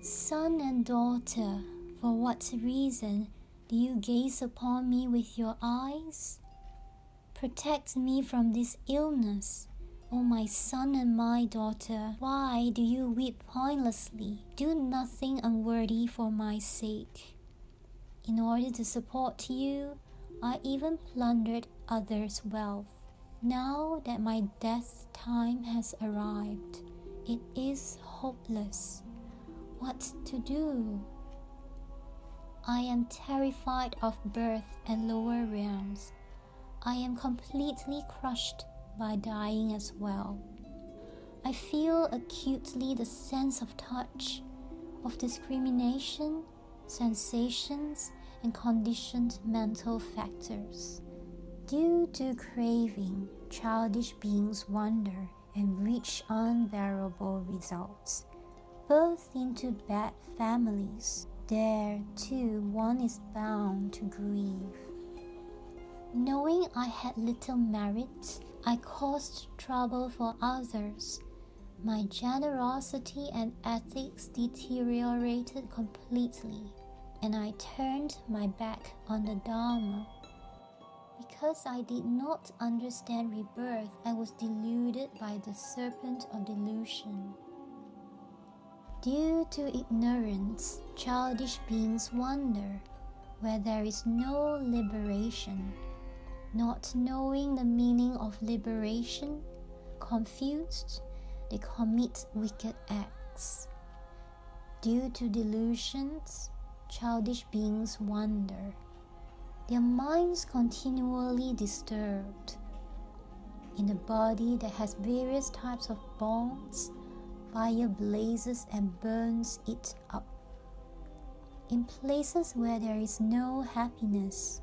Son and daughter, for what reason do you gaze upon me with your eyes? Protect me from this illness, O my son and my daughter. Why do you weep pointlessly? Do nothing unworthy for my sake. In order to support you, I even plundered others' wealth. Now that my death time has arrived, it is hopeless. What to do? I am terrified of birth and lower realms. I am completely crushed by dying as well. I feel acutely the sense of touch, of discrimination, sensations, and conditioned mental factors. Due to craving, childish beings wander and reach unbearable results. Birth into bad families. There, too, one is bound to grieve. Knowing I had little merit, I caused trouble for others. My generosity and ethics deteriorated completely, and I turned my back on the Dharma. Because I did not understand rebirth, I was deluded by the serpent of delusion. Due to ignorance, childish beings wander where there is no liberation. Not knowing the meaning of liberation, confused, they commit wicked acts. Due to delusions, childish beings wander, their minds continually disturbed. In the body that has various types of bonds, fire blazes and burns it up. In places where there is no happiness,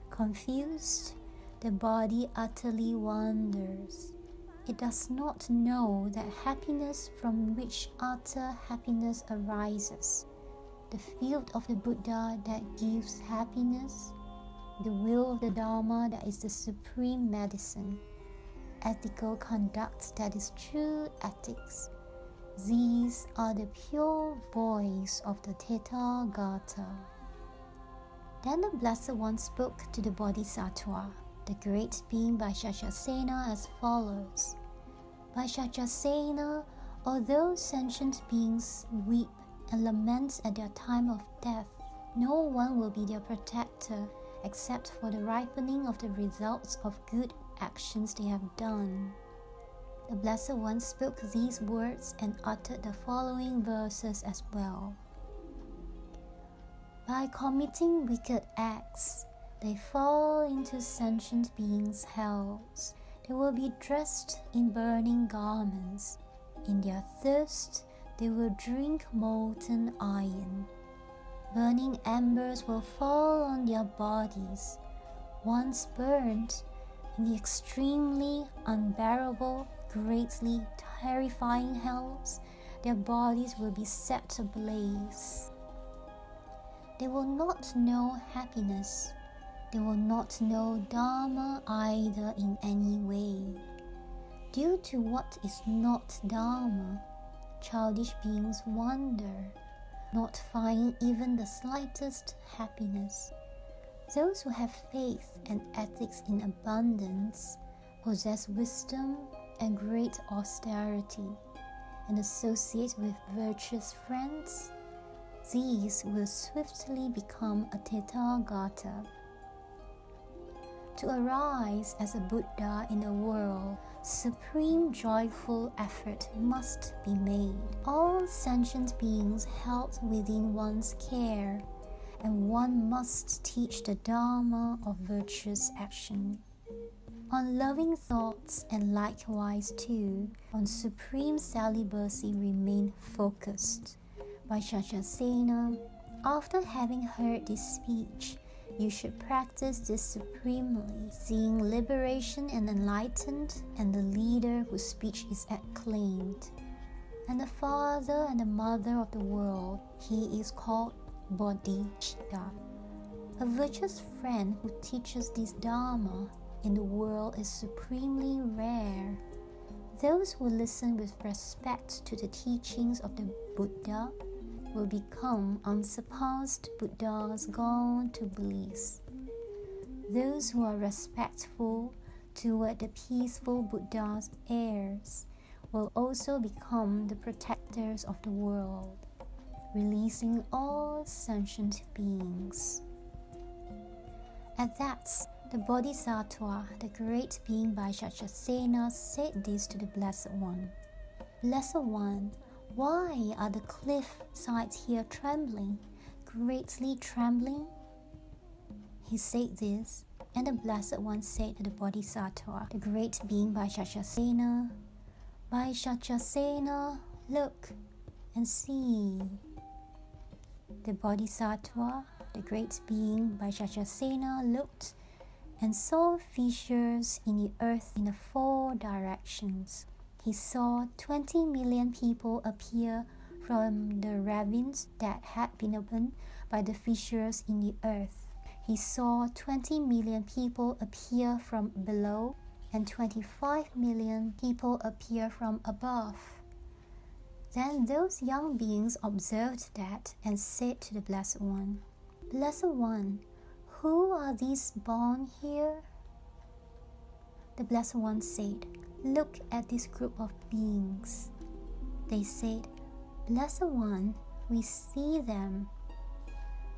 confused, the body utterly wanders. It does not know that happiness from which utter happiness arises, the field of the Buddha that gives happiness, the will of the Dharma that is the supreme medicine, ethical conduct that is true ethics. These are the pure voice of the Tathagata. Then the Blessed One spoke to the Bodhisattva, the great being Vaishashasena, as follows. Vaishashasena, although sentient beings weep and lament at their time of death, no one will be their protector except for the ripening of the results of good actions they have done. The Blessed One spoke these words and uttered the following verses as well. By committing wicked acts, they fall into sentient beings' hells. They will be dressed in burning garments. In their thirst, they will drink molten iron. Burning embers will fall on their bodies. Once burnt, in the extremely unbearable, greatly terrifying hells, their bodies will be set ablaze. They will not know happiness. They will not know Dharma either in any way. Due to what is not Dharma, childish beings wander, not finding even the slightest happiness. Those who have faith and ethics in abundance, possess wisdom and great austerity, and associate with virtuous friends, these will swiftly become a Tathagata. To arise as a Buddha in the world, supreme joyful effort must be made. All sentient beings held within one's care, and one must teach the Dharma of virtuous action. On loving thoughts and likewise too, on supreme celibacy remain focused. Vaishashasena, after having heard this speech, you should practice this supremely, seeing liberation and enlightened, and the leader whose speech is acclaimed. And the father and the mother of the world, he is called Bodhicitta. A virtuous friend who teaches this Dharma in the world is supremely rare. Those who listen with respect to the teachings of the Buddha, will become unsurpassed Buddhas gone to bliss. Those who are respectful toward the peaceful Buddha's heirs will also become the protectors of the world, releasing all sentient beings. At that, the Bodhisattva, the great being Vaishashasena, said this to the Blessed One. Blessed One, why are the cliff sides here trembling, greatly trembling? He said this, and the Blessed One said to the Bodhisattva, the great being Vaishashasena, Vaishashasena, look and see. The Bodhisattva, the great being Vaishashasena, looked and saw fissures in the earth in the 4 directions. He saw 20 million people appear from the ravines that had been opened by the fissures in the earth. He saw 20 million people appear from below and 25 million people appear from above. Then those young beings observed that and said to the Blessed One, Blessed One, who are these born here? The Blessed One said, look at this group of beings. They said, Blessed One, we see them.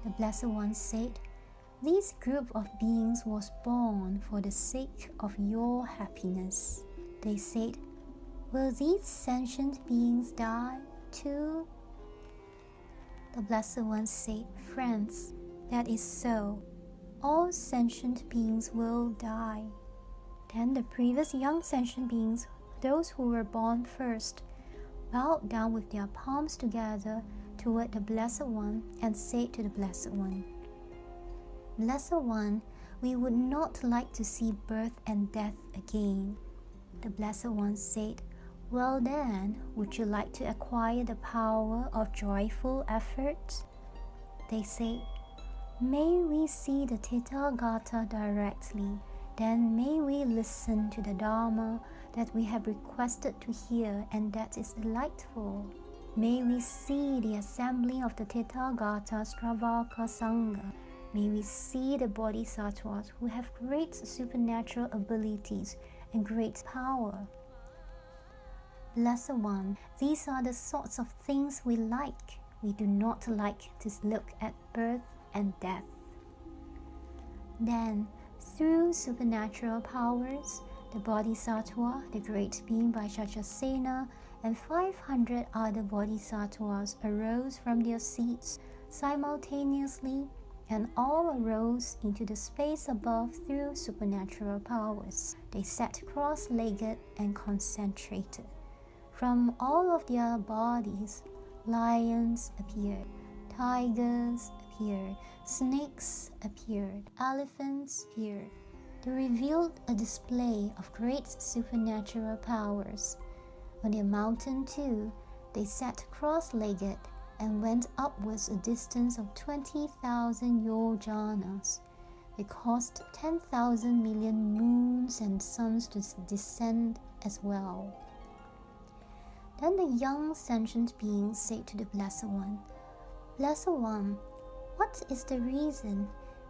The Blessed One said, this group of beings was born for the sake of your happiness. They said, will these sentient beings die too? The Blessed One said, friends, that is so. All sentient beings will die. Then the previous young sentient beings, those who were born first, bowed down with their palms together toward the Blessed One and said to the Blessed One, Blessed One, we would not like to see birth and death again. The Blessed One said, well then, would you like to acquire the power of joyful effort? They said, may we see the Tathagata directly, then may we listen to the Dharma that we have requested to hear and that is delightful. May we see the assembly of the Tathagata Stravaka Sangha. May we see the Bodhisattvas who have great supernatural abilities and great power. Blessed One, these are the sorts of things we like. We do not like to look at birth and death. Then, through supernatural powers, the Bodhisattva, the great being Vaishashasena, and 500 other Bodhisattvas arose from their seats simultaneously, and all arose into the space above through supernatural powers. They sat cross-legged and concentrated. From all of their bodies, lions appeared, tigers appeared, snakes appeared, elephants appeared. They revealed a display of great supernatural powers. On their mountain too, they sat cross-legged and went upwards a distance of 20,000 yojanas. They caused 10,000 million moons and suns to descend as well. Then the young sentient beings said to the Blessed One, Blessed One, what is the reason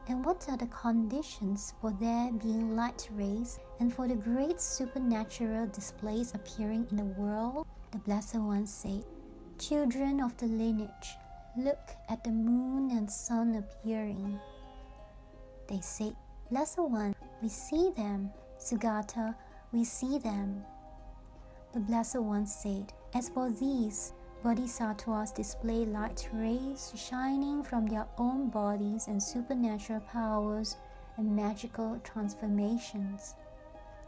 and what are the conditions for there being light rays and for the great supernatural displays appearing in the world? The Blessed One said, Children of the lineage, look at the moon and sun appearing. They said, Blessed One, we see them. Sugata, we see them. The Blessed One said, as for these, Bodhisattvas display light rays shining from their own bodies and supernatural powers and magical transformations.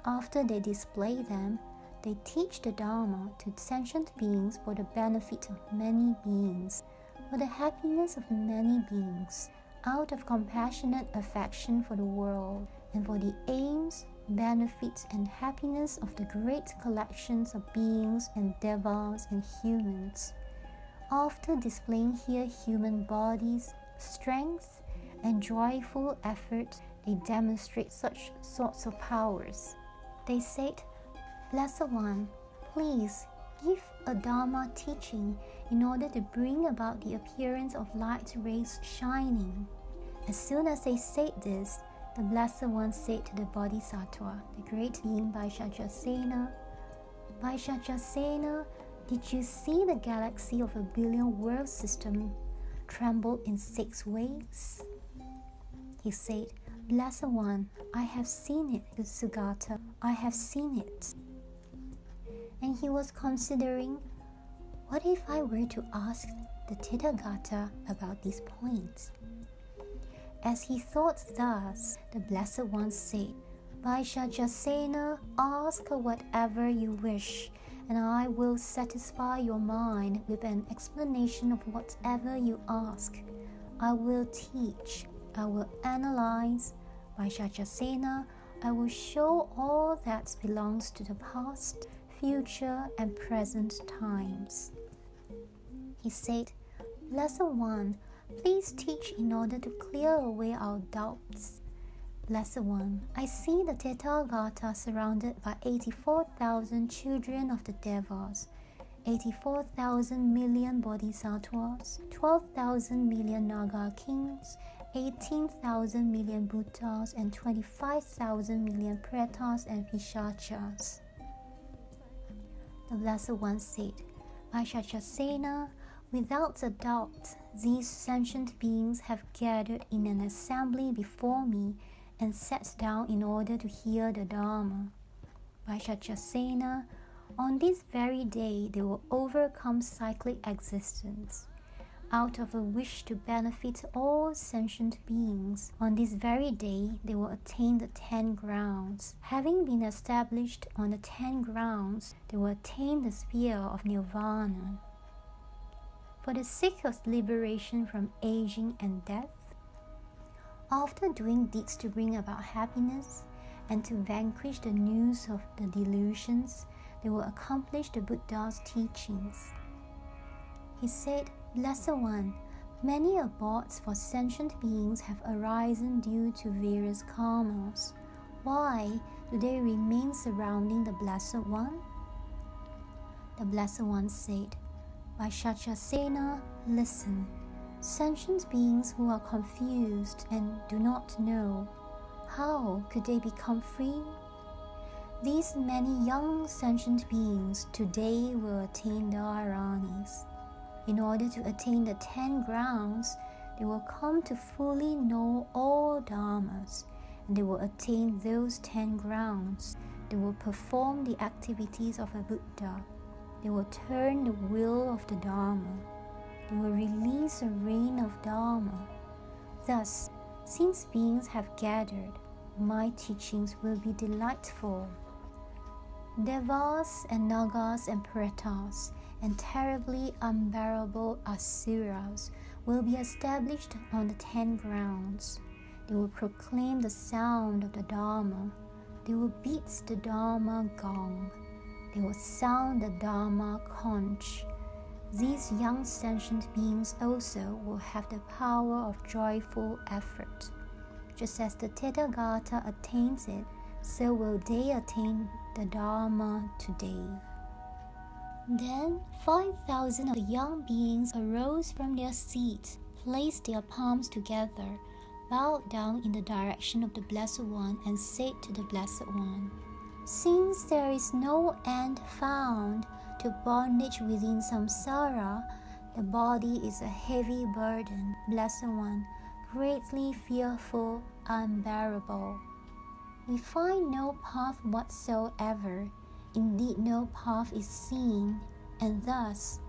After they display them, they teach the Dharma to sentient beings for the benefit of many beings, for the happiness of many beings, out of compassionate affection for the world, and for the aims, benefits, and happiness of the great collections of beings and devas and humans. After displaying here human bodies, strength, and joyful effort, they demonstrate such sorts of powers. They said, Blessed One, please give a Dharma teaching in order to bring about the appearance of light rays shining. As soon as they said this, the Blessed One said to the Bodhisattva, the great being Vaishashasena, Vaishashasena, did you see the galaxy of a billion world system tremble in 6 waves? He said, Blessed One, I have seen it, good Sugata, I have seen it. And he was considering, what if I were to ask the Tathagata about these points? As he thought thus, the Blessed One said, Vaishashasena, ask whatever you wish, and I will satisfy your mind with an explanation of whatever you ask. I will teach, I will analyze. Vaishashasena, I will show all that belongs to the past, future, and present times. He said, Blessed One, please teach in order to clear away our doubts. Blessed One, I see the Tathagata surrounded by 84,000 children of the Devas, 84,000 million Bodhisattvas, 12,000 million Naga kings, 18,000 million Buddhas, and 25,000 million Pretas and Pishachas. The Blessed One said, Vaishashasena, without a doubt, these sentient beings have gathered in an assembly before me and sat down in order to hear the Dharma. Vaishashasena, on this very day they will overcome cyclic existence. Out of a wish to benefit all sentient beings, on this very day they will attain the 10 grounds. Having been established on the 10 grounds, they will attain the sphere of nirvana. For the sake of liberation from aging and death, after doing deeds to bring about happiness and to vanquish the noose of the delusions, they will accomplish the Buddha's teachings. He said, Blessed One, many abodes for sentient beings have arisen due to various karmas. Why do they remain surrounding the Blessed One? The Blessed One said, Vaishashasena, listen. Sentient beings who are confused and do not know, how could they become free? These many young sentient beings today will attain Dharanis. In order to attain the 10 grounds, they will come to fully know all dharmas, and they will attain those 10 grounds. They will perform the activities of a Buddha. They will turn the wheel of the Dharma. They will release a reign of Dharma. Thus, since beings have gathered, my teachings will be delightful. Devas and Nagas and Pretas and terribly unbearable Asuras will be established on the 10 grounds. They will proclaim the sound of the Dharma. They will beat the Dharma gong. They will sound the Dharma conch. These young sentient beings also will have the power of joyful effort. Just as the Tathagata attains it, so will they attain the Dharma today. Then 5,000 of the young beings arose from their seats, placed their palms together, bowed down in the direction of the Blessed One, and said to the Blessed One, Since there is no end found to bondage within samsara, the body is a heavy burden, Blessed One, greatly fearful, unbearable. We find no path whatsoever, indeed no path is seen, and thus,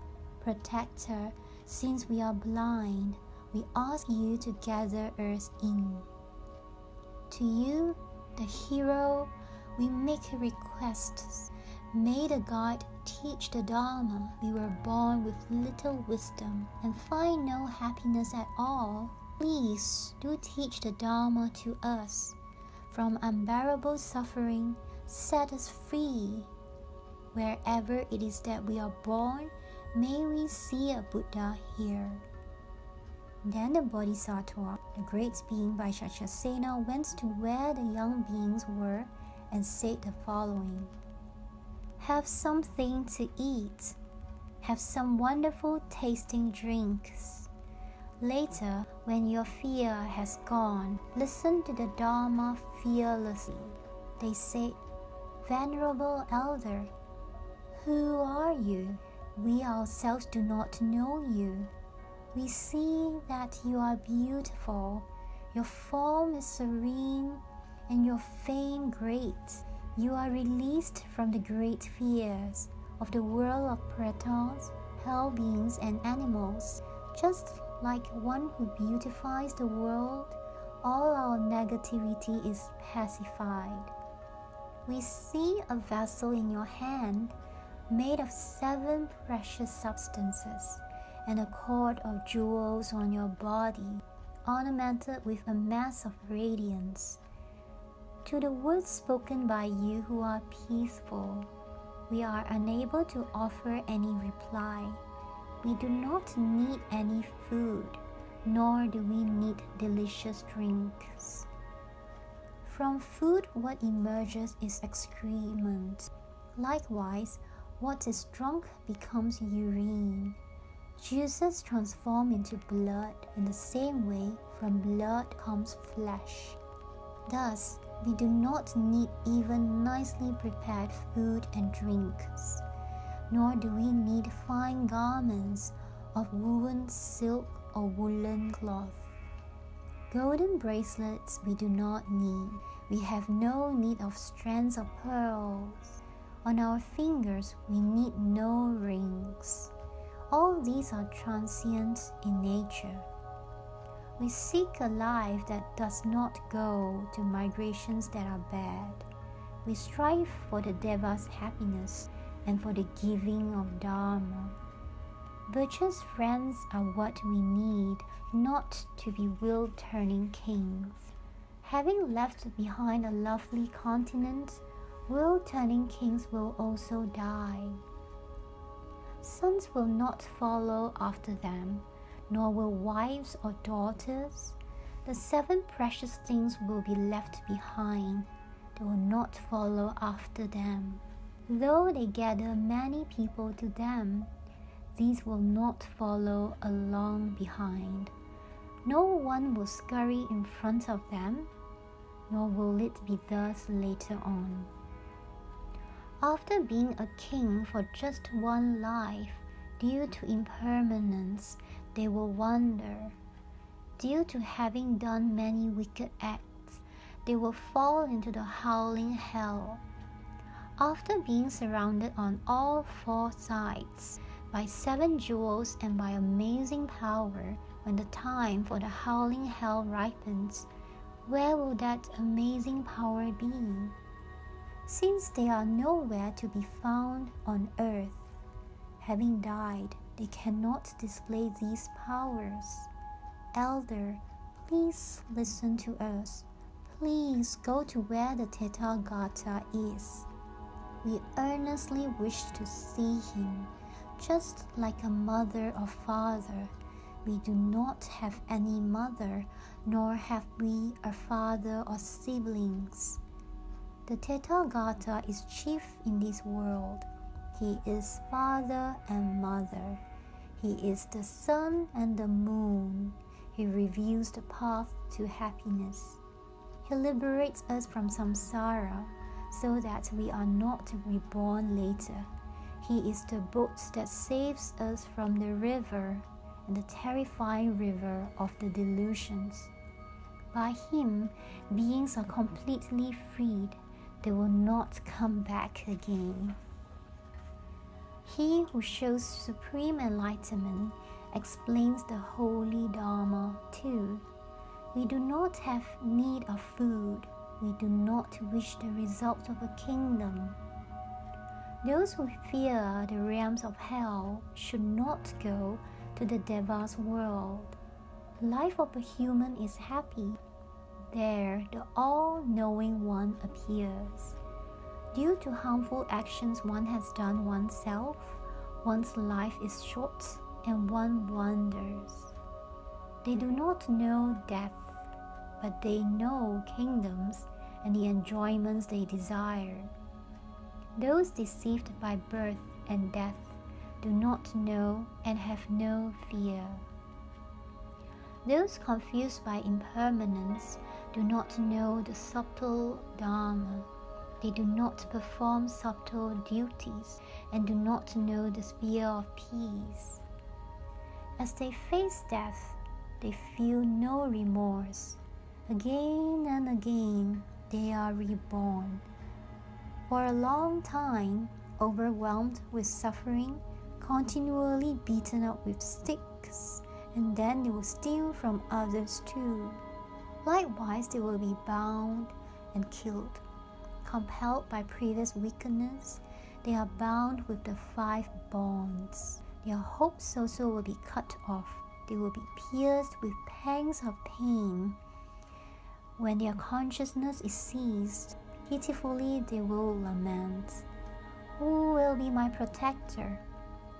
Protector, since we are blind, we ask you to gather us in. To you, the hero, we make requests. May the guide teach the Dharma. We were born with little wisdom and find no happiness at all. Please do teach the Dharma to us. From unbearable suffering, set us free. Wherever it is that we are born, may we see a Buddha here. Then the Bodhisattva, the great being Vaishashasena, went to where the young beings were and said the following. Have something to eat. Have some wonderful tasting drinks. Later, when your fear has gone, listen to the Dharma fearlessly. They say, "Venerable Elder, who are you? We ourselves do not know you. We see that you are beautiful, your form is serene, and your fame great. You are released from the great fears of the world of pretons, hell beings, and animals. Just like one who beautifies the world, all our negativity is pacified. We see a vessel in your hand made of 7 precious substances and a cord of jewels on your body, ornamented with a mass of radiance. To the words spoken by you who are peaceful, we are unable to offer any reply. We do not need any food, nor do we need delicious drinks. From food, what emerges is excrement. Likewise, what is drunk becomes urine. Juices transform into blood. In the same way, from blood comes flesh. Thus, we do not need even nicely prepared food and drinks, nor do we need fine garments of woven silk or woolen cloth. Golden bracelets we do not need. We have no need of strands of pearls. On our fingers we need no rings. All these are transient in nature. We seek a life that does not go to migrations that are bad. We strive for the Deva's happiness and for the giving of Dharma. Virtuous friends are what we need, not to be wheel-turning kings. Having left behind a lovely continent, wheel-turning kings will also die. Sons will not follow after them, nor will wives or daughters. The 7 precious things will be left behind. They will not follow after them. Though they gather many people to them, these will not follow along behind. No one will scurry in front of them, nor will it be thus later on. After being a king for just one life, due to impermanence, they will wander. Due to having done many wicked acts, they will fall into the howling hell. After being surrounded on all 4 sides by 7 jewels and by amazing power, when the time for the howling hell ripens, where will that amazing power be? Since they are nowhere to be found on earth, having died, they cannot display these powers. Elder, please listen to us. Please go to where the Tathagata is. We earnestly wish to see him, just like a mother or father. We do not have any mother, nor have we a father or siblings. The Tathagata is chief in this world. He is father and mother. He is the sun and the moon. He reveals the path to happiness. He liberates us from samsara so that we are not reborn later. He is the boat that saves us from the river and the terrifying river of the delusions. By him, beings are completely freed. They will not come back again. He who shows supreme enlightenment explains the holy Dharma too. We do not have need of food. We do not wish the result of a kingdom. Those who fear the realms of hell should not go to the Deva's world. Life of a human is happy. There the all-knowing one appears. Due to harmful actions one has done oneself, one's life is short and one wanders. They do not know death, but they know kingdoms and the enjoyments they desire. Those deceived by birth and death do not know and have no fear. Those confused by impermanence do not know the subtle Dharma. They do not perform subtle duties and do not know the sphere of peace. As they face death, they feel no remorse. Again and again, they are reborn. For a long time, overwhelmed with suffering, continually beaten up with sticks, and then they will steal from others too. Likewise, they will be bound and killed. Compelled by previous wickedness, they are bound with the 5 bonds. Their hopes also will be cut off. They will be pierced with pangs of pain. When their consciousness is seized, pitifully they will lament, "Who will be my protector?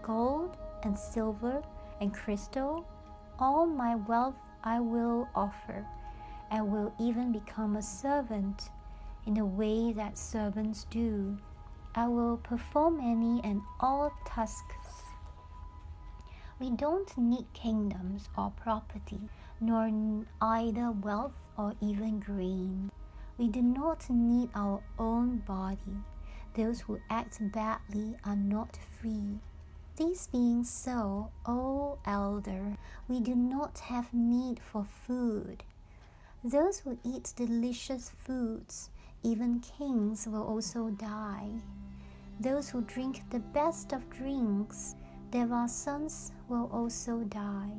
Gold and silver and crystal, all my wealth I will offer, and will even become a servant in the way that servants do. I will perform any and all tasks." We don't need kingdoms or property, nor either wealth or even grain. We do not need our own body. Those who act badly are not free. This being so, O elder, we do not have need for food. Those who eat delicious foods, even kings, will also die. Those who drink the best of drinks, their sons, will also die.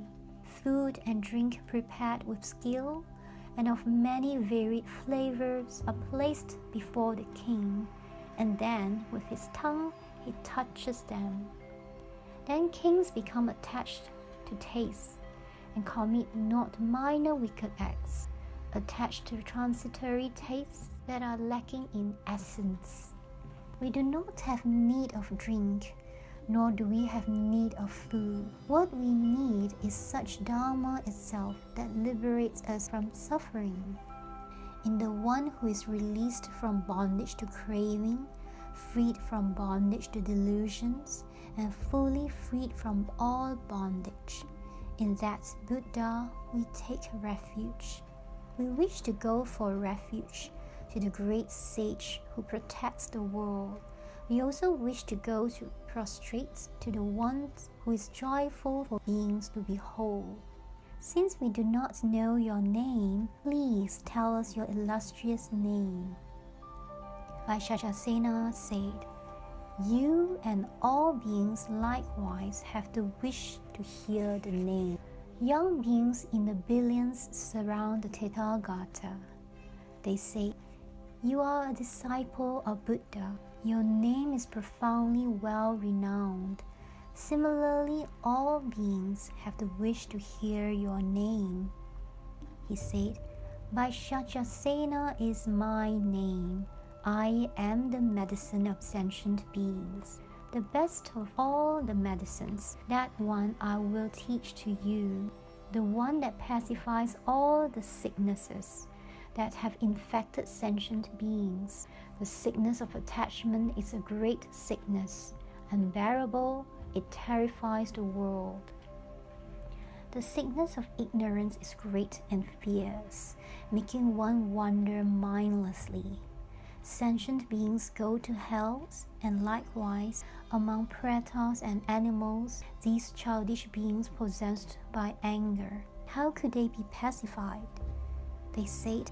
Food and drink prepared with skill and of many varied flavors are placed before the king, and then with his tongue he touches them. Then kings become attached to taste and commit not minor wicked acts, attached to transitory tastes that are lacking in essence. We do not have need of drink, nor do we have need of food. What we need is such Dharma itself that liberates us from suffering. In the one who is released from bondage to craving, freed from bondage to delusions, and fully freed from all bondage, in that Buddha we take refuge. We wish to go for refuge to the great sage who protects the world. We also wish to go to prostrate to the one who is joyful for beings to behold. Since we do not know your name, please tell us your illustrious name. Vaishashasena said, "You and all beings likewise have the wish to hear the name." Young beings in the billions surround the Tathagata. They say, "You are a disciple of Buddha. Your name is profoundly well renowned." Similarly, all beings have the wish to hear your name. He said, "Vaishashasena is my name. I am the medicine of sentient beings, the best of all the medicines. That one I will teach to you, the one that pacifies all the sicknesses that have infected sentient beings. The sickness of attachment is a great sickness, unbearable, it terrifies the world. The sickness of ignorance is great and fierce, making one wander mindlessly. Sentient beings go to hell, and likewise, among pretas and animals, these childish beings possessed by anger, how could they be pacified? They said,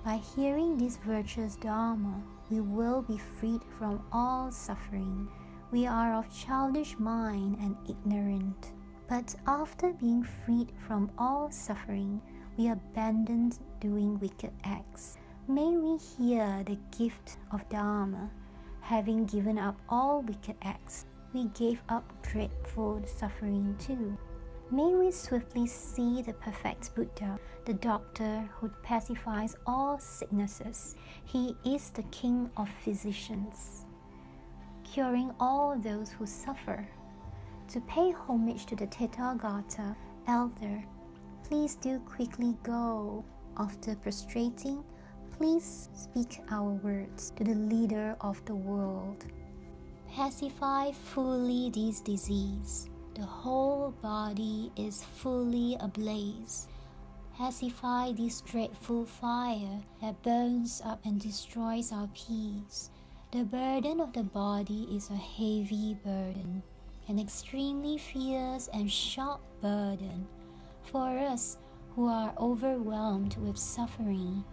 "By hearing this virtuous Dharma, we will be freed from all suffering. We are of childish mind and ignorant. But after being freed from all suffering, we abandoned doing wicked acts. May we hear the gift of Dharma. Having given up all wicked acts, we gave up dreadful suffering too. May we swiftly see the perfect Buddha, the doctor who pacifies all sicknesses. He is the king of physicians, curing all those who suffer. To pay homage to the Tathagata, elder, please do quickly go. After prostrating, please speak our words to the leader of the world." Pacify fully this disease. The whole body is fully ablaze. Pacify this dreadful fire that burns up and destroys our peace. The burden of the body is a heavy burden, an extremely fierce and sharp burden. For us who are overwhelmed with suffering,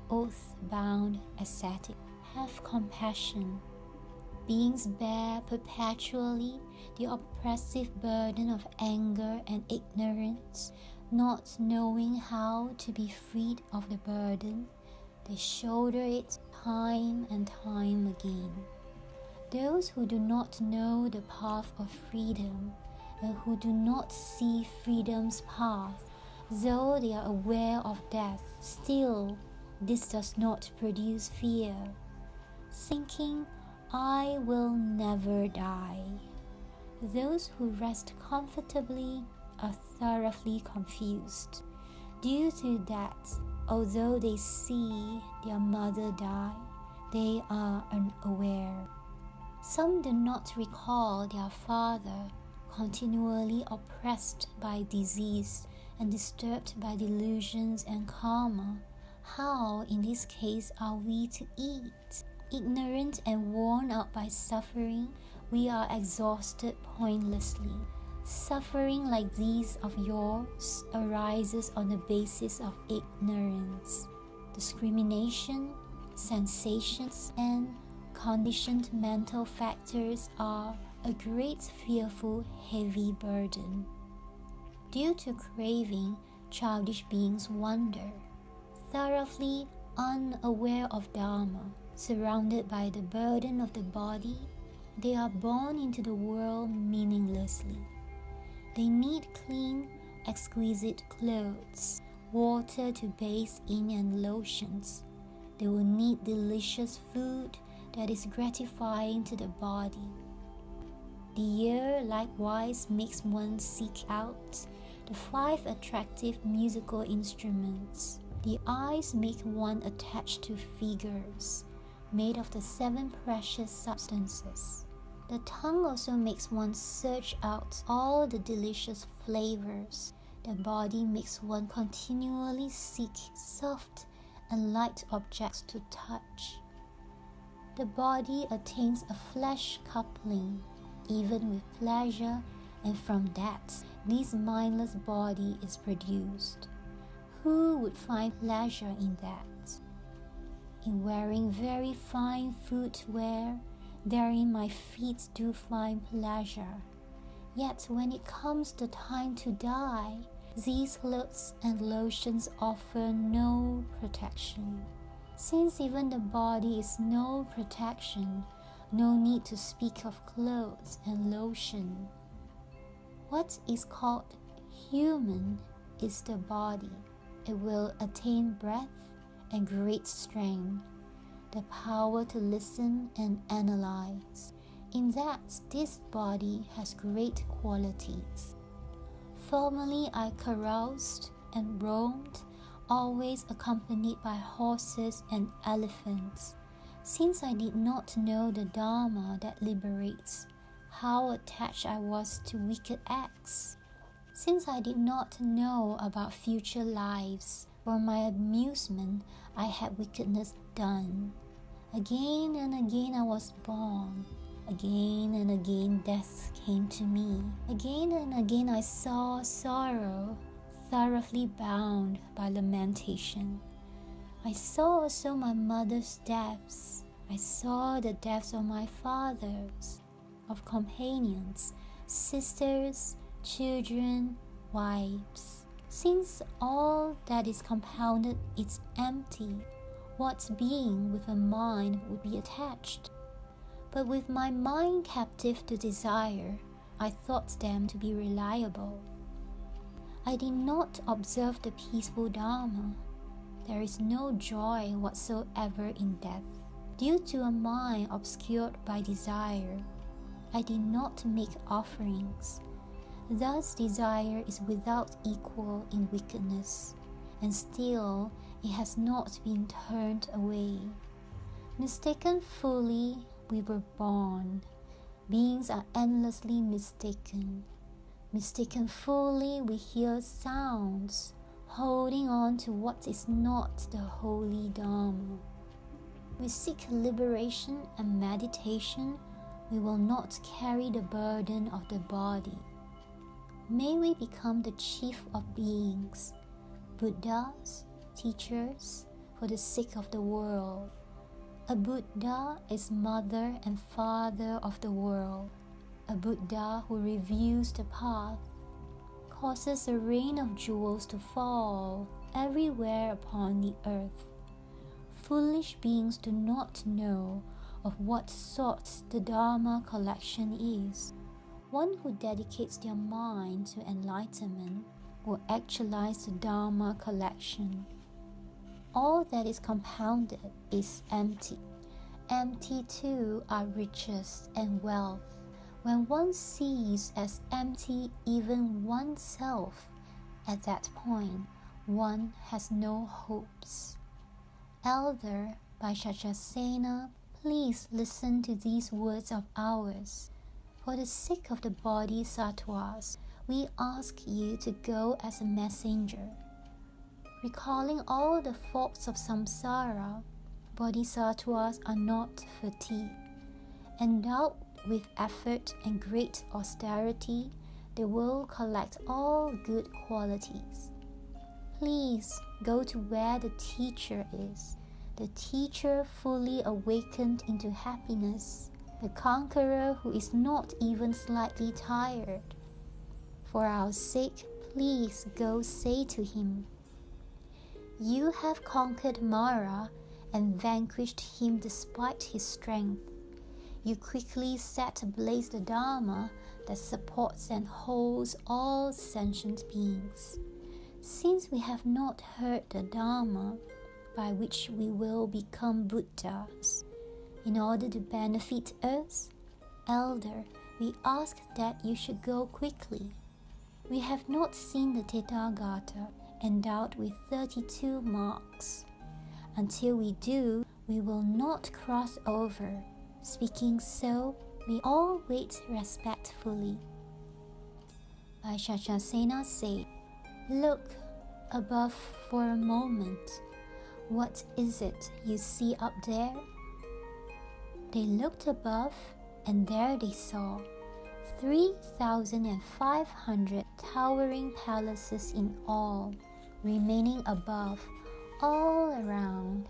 oath-bound ascetic, have compassion. Beings bear perpetually the oppressive burden of anger and ignorance, not knowing how to be freed of the burden. They shoulder it time and time again. Those who do not know the path of freedom and who do not see freedom's path, though they are aware of death, still this does not produce fear. Thinking, I will never die. Those who rest comfortably are thoroughly confused. Due to that, although they see their mother die, they are unaware. Some do not recall their father, continually oppressed by disease and disturbed by delusions and karma. How, in this case, are we to eat? Ignorant and worn out by suffering, we are exhausted pointlessly. Suffering like these of yours arises on the basis of ignorance. Discrimination, sensations, and conditioned mental factors are a great, fearful, heavy burden. Due to craving, childish beings wander, thoroughly unaware of Dharma. Surrounded by the burden of the body, they are born into the world meaninglessly. They need clean, exquisite clothes, water to bathe in, and lotions. They will need delicious food that is gratifying to the body. The ear likewise makes one seek out the 5 attractive musical instruments. The eyes make one attached to figures made of the 7 precious substances. The tongue also makes one search out all the delicious flavors. The body makes one continually seek soft and light objects to touch. The body attains a flesh coupling, even with pleasure, and from that, this mindless body is produced. Who would find pleasure in that? In wearing very fine footwear, therein my feet do find pleasure. Yet when it comes the time to die, these clothes and lotions offer no protection. Since even the body is no protection, no need to speak of clothes and lotion. What is called human is the body. It will attain breath and great strength, the power to listen and analyze. In that, this body has great qualities. Formerly I caroused and roamed, always accompanied by horses and elephants. Since I did not know the Dharma that liberates, how attached I was to wicked acts. Since I did not know about future lives, for my amusement I had wickedness done. Again and again I was born. Again and again death came to me. Again and again I saw sorrow, thoroughly bound by lamentation. I saw also my mother's deaths. I saw the deaths of my fathers, of companions, sisters, children, wives. Since all that is compounded is empty, what being with a mind would be attached? But with my mind captive to desire, I thought them to be reliable. I did not observe the peaceful Dharma. There is no joy whatsoever in death. Due to a mind obscured by desire, I did not make offerings. Thus desire is without equal in wickedness, and still it has not been turned away. Mistaken fully, we were born. Beings are endlessly mistaken. Mistaken fully, we hear sounds, holding on to what is not the holy Dharma. We seek liberation and meditation, we will not carry the burden of the body. May we become the chief of beings, Buddhas, teachers, for the sake of the world. A Buddha is mother and father of the world. A Buddha who reveals the path, causes a rain of jewels to fall everywhere upon the earth. Foolish beings do not know of what sort the Dharma collection is. One who dedicates their mind to enlightenment will actualize the Dharma collection. All that is compounded is empty. Empty too are riches and wealth. When one sees as empty even oneself, at that point one has no hopes. Elder Vaishashasena, please listen to these words of ours. For the sake of the bodhisattvas, we ask you to go as a messenger. Recalling all the faults of samsara, bodhisattvas are not fatigued. Endowed with effort and great austerity, they will collect all good qualities. Please go to where the teacher is, the teacher fully awakened into happiness, the conqueror who is not even slightly tired. For our sake, please go say to him, "You have conquered Mara and vanquished him despite his strength. You quickly set ablaze the Dharma that supports and holds all sentient beings. Since we have not heard the Dharma by which we will become Buddhas, in order to benefit us, Elder, we ask that you should go quickly. We have not seen the Tathagata endowed with 32 marks. Until we do, we will not cross over. Speaking so, we all wait respectfully." Vaishashasena said, "Look above for a moment. What is it you see up there?" They looked above, and there they saw 3,500 towering palaces in all, remaining above, all around.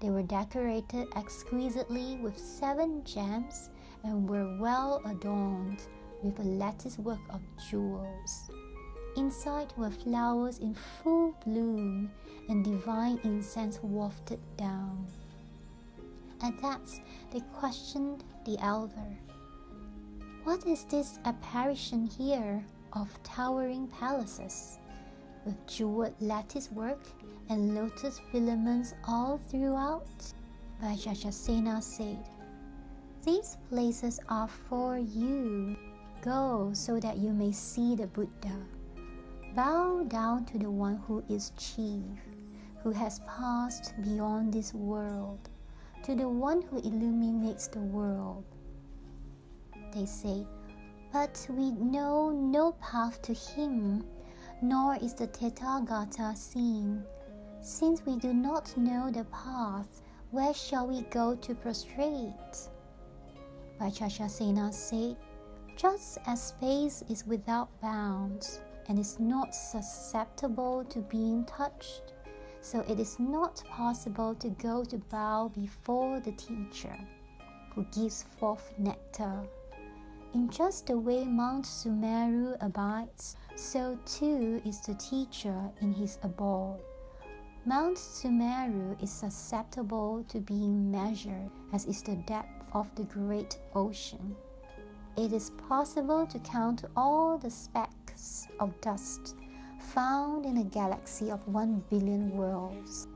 They were decorated exquisitely with 7 gems and were well adorned with a lattice work of jewels. Inside were flowers in full bloom and divine incense wafted down. At that, they questioned the elder. "What is this apparition here of towering palaces, with jeweled lattice work and lotus filaments all throughout?" Vaishashasena said, "These places are for you. Go so that you may see the Buddha. Bow down to the one who is chief, who has passed beyond this world, to the one who illuminates the world." They say, "But we know no path to him, nor is the Tathagata seen. Since we do not know the path, where shall we go to prostrate?" Vaishashasena said, "Just as space is without bounds and is not susceptible to being touched, so it is not possible to go to bow before the teacher, who gives forth nectar. In just the way Mount Sumeru abides, so too is the teacher in his abode. Mount Sumeru is susceptible to being measured, as is the depth of the great ocean. It is possible to count all the specks of dust found in a galaxy of 1 billion worlds.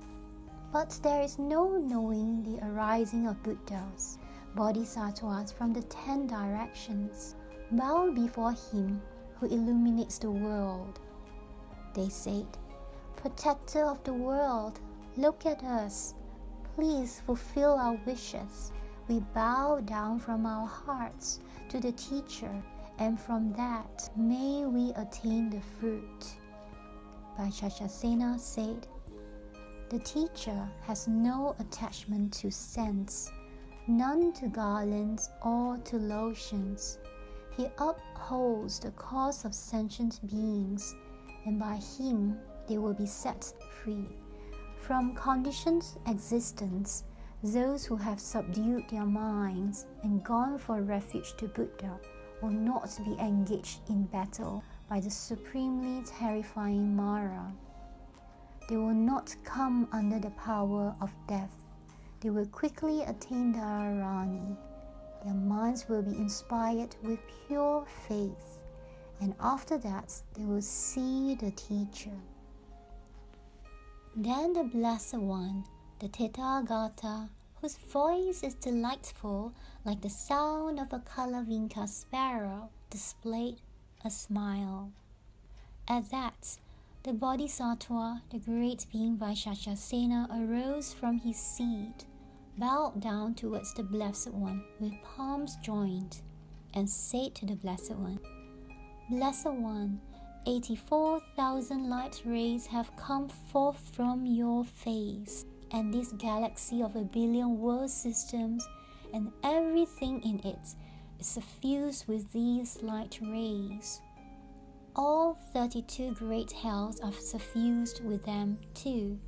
But there is no knowing the arising of Buddhas, bodhisattvas from the 10 directions. Bow before him who illuminates the world." They said, "Protector of the world, look at us. Please fulfill our wishes. We bow down from our hearts to the teacher, and from that may we attain the fruit. Vaishashasena said, the teacher has no attachment to scents, none to garlands or to lotions. He upholds the cause of sentient beings, and by him they will be set free. From conditioned existence, those who have subdued their minds and gone for refuge to Buddha will not be engaged in battle by the supremely terrifying Mara. They will not come under the power of death. They will quickly attain Dharani. Their minds will be inspired with pure faith, and after that they will see the teacher. Then the Blessed One, the Tathagata, whose voice is delightful like the sound of a Kalavinka sparrow, displayed a smile. At that, the Bodhisattva, the great being Vaishashasena, arose from his seat, bowed down towards the Blessed One with palms joined, and said to the Blessed One, Blessed One, 84,000 light rays have come forth from your face, and this galaxy of 1 billion world systems and everything in it is suffused with these light rays. All 32 great hells are suffused with them too.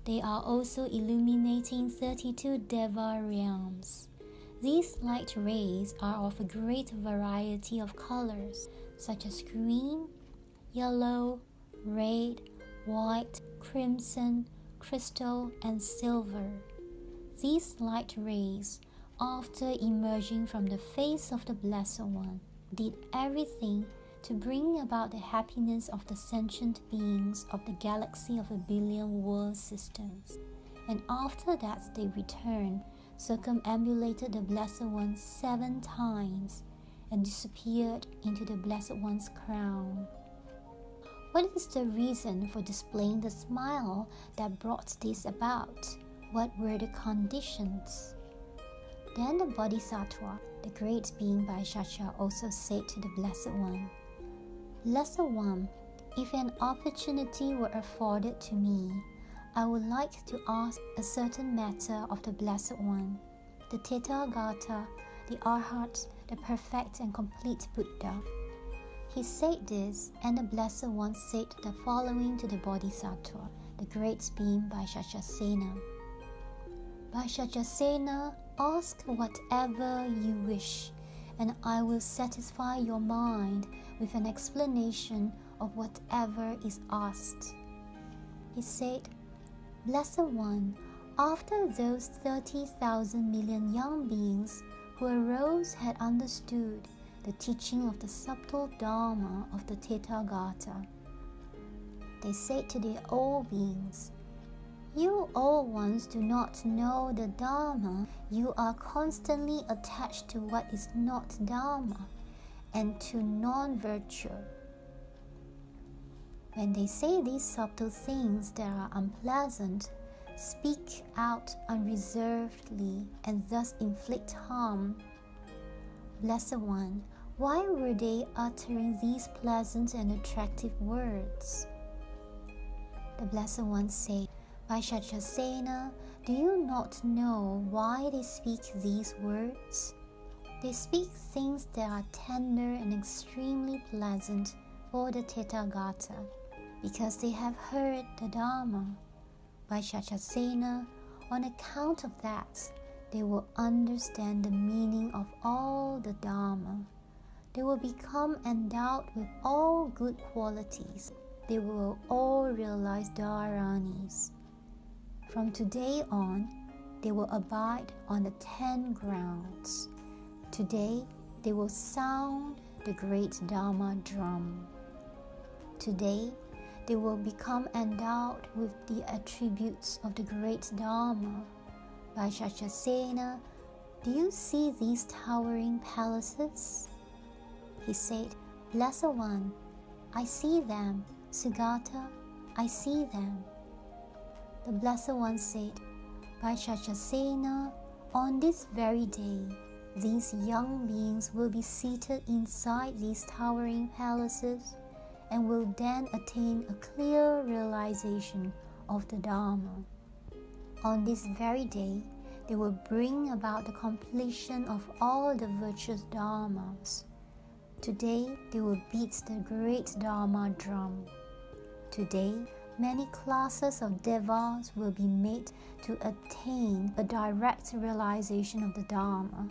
They are also illuminating 32 Deva realms. These light rays are of a great variety of colors, such as green, yellow, red, white, crimson, crystal, and silver. These light rays, after emerging from the face of the Blessed One, did everything to bring about the happiness of the sentient beings of the galaxy of 1 billion world systems. And after that they returned, circumambulated the Blessed One 7 times, and disappeared into the Blessed One's crown. What is the reason for displaying the smile that brought this about? What were the conditions? Then the Bodhisattva, the great being Vaishashasena, also said to the Blessed One, Blessed One, if an opportunity were afforded to me, I would like to ask a certain matter of the Blessed One, the Tathagata, the Arhat, the perfect and complete Buddha. He said this, and the Blessed One said the following to the Bodhisattva, the great being Vaishashasena. Vaishashasena, ask whatever you wish, and I will satisfy your mind with an explanation of whatever is asked. He said, Blessed One, after those 30,000 million young beings who arose had understood the teaching of the subtle Dharma of the Tathagata, they said to the old beings, You old ones do not know the Dharma. You are constantly attached to what is not Dharma and to non-virtue. When they say these subtle things that are unpleasant, speak out unreservedly and thus inflict harm. Blessed One, why were they uttering these pleasant and attractive words? The Blessed One said, Vaishashasena, do you not know why they speak these words? They speak things that are tender and extremely pleasant for the Tathagata, because they have heard the Dharma. Vaishashasena, on account of that, they will understand the meaning of all the Dharma. They will become endowed with all good qualities. They will all realize Dharanis. From today on, they will abide on the 10 grounds. Today, they will sound the great Dharma drum. Today, they will become endowed with the attributes of the great Dharma. Vaishashasena, do you see these towering palaces? He said, Blessed One, I see them. Sanghata, I see them. The Blessed One said, Vaishashasena, on this very day, These young beings will be seated inside these towering palaces and will then attain a clear realization of the Dharma. On this very day, they will bring about the completion of all the virtuous Dharmas. Today, they will beat the great Dharma drum. Today, many classes of devas will be made to attain a direct realization of the Dharma.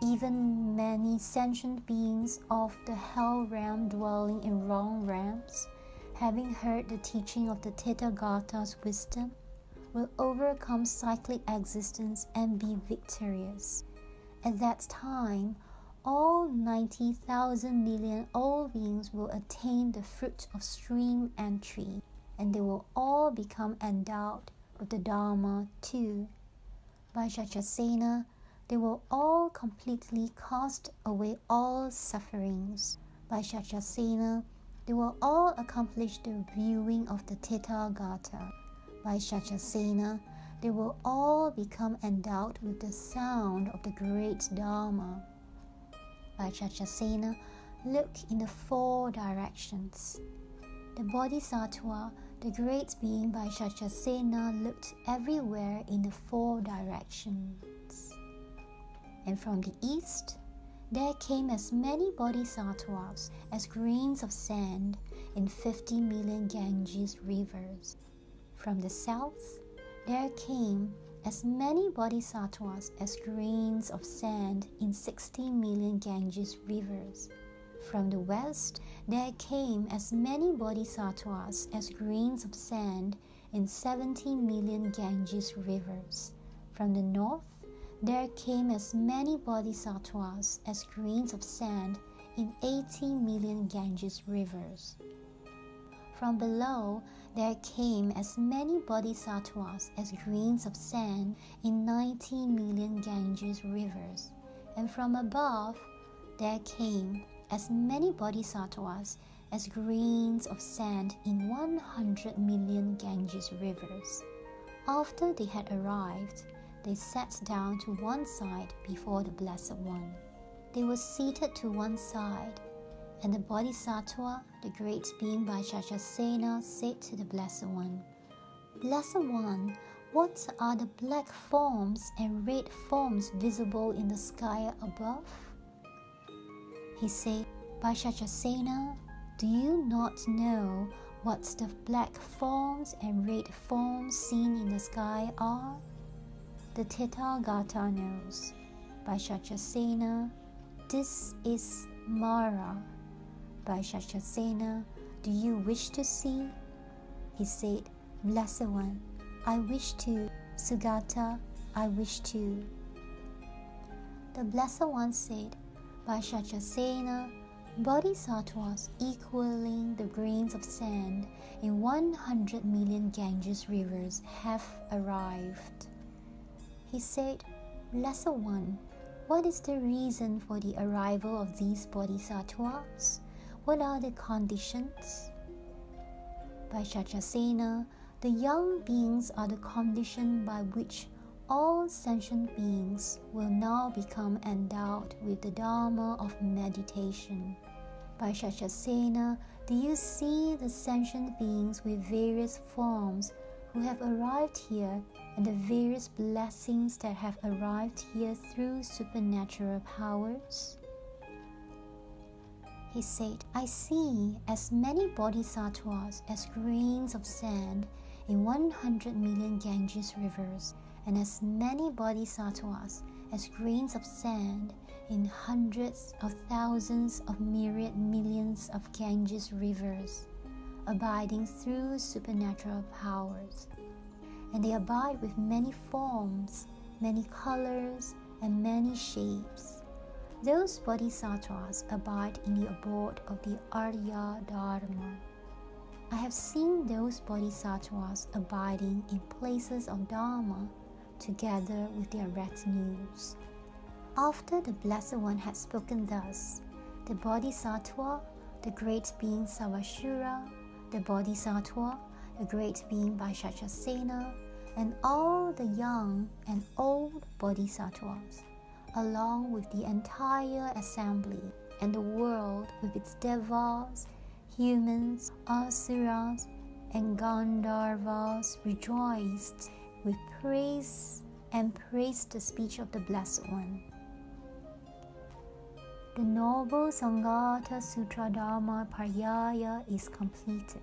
Even many sentient beings of the hell realm dwelling in wrong realms, having heard the teaching of the Tathagata's wisdom, will overcome cyclic existence and be victorious. At that time, all 90,000 million old beings will attain the fruit of stream entry, and they will all become endowed with the Dharma too. By Shachasena, they will all completely cast away all sufferings. By Shachasena, they will all accomplish the viewing of the Tathagata. By Shachasena, they will all become endowed with the sound of the great Dharma. By Shachasena, look in the four directions. The Bodhisattva, the great being by Shachasena, looked everywhere in the four directions. And from the east, there came as many bodhisattvas as grains of sand in 50 million Ganges rivers. From the south, there came as many bodhisattvas as grains of sand in 60 million Ganges rivers. From the west, there came as many bodhisattvas as grains of sand in 70 million Ganges rivers. From the north, there came as many bodhisattvas as grains of sand in 80 million Ganges rivers. From below, there came as many bodhisattvas as grains of sand in 90 million Ganges rivers. And from above, there came as many bodhisattvas as grains of sand in 100 million Ganges rivers. After they had arrived, they sat down to one side before the Blessed One. They were seated to one side, and the Bodhisattva, the great being by Shachasena, said to the Blessed One, "Blessed One, what are the black forms and red forms visible in the sky above?" He said, "By Shachasena, do you not know what the black forms and red forms seen in the sky are?" The Tathagata knows. By Shachasena, this is Mara. By Shachasena, do you wish to see? He said, "Blessed One, I wish to. Sugata, I wish to." The Blessed One said, by Shachasena, bodhisattvas equaling the grains of sand in 100 million Ganges rivers have arrived. He said, "Blessed One, what is the reason for the arrival of these bodhisattvas? What are the conditions?" By Shachasena, the young beings are the condition by which all sentient beings will now become endowed with the Dharma of meditation. By Shachasena, do you see the sentient beings with various forms who have arrived here, and the various blessings that have arrived here through supernatural powers?" He said, "I see as many bodhisattvas as grains of sand in 100 million Ganges rivers, and as many bodhisattvas as grains of sand in hundreds of thousands of myriad millions of Ganges rivers, abiding through supernatural powers. And they abide with many forms, many colors, and many shapes. Those bodhisattvas abide in the abode of the Arya Dharma. I have seen those bodhisattvas abiding in places of Dharma together with their retinues." After the Blessed One had spoken thus, the Bodhisattva, the great being Savashura, the Bodhisattva, the great being by Shachasena, and all the young and old bodhisattvas along with the entire assembly, and the world with its devas, humans, asuras, and Gandharvas rejoiced with praise and praised the speech of the Blessed One. The noble Sanghata Sutra Dharmaparyaya is completed.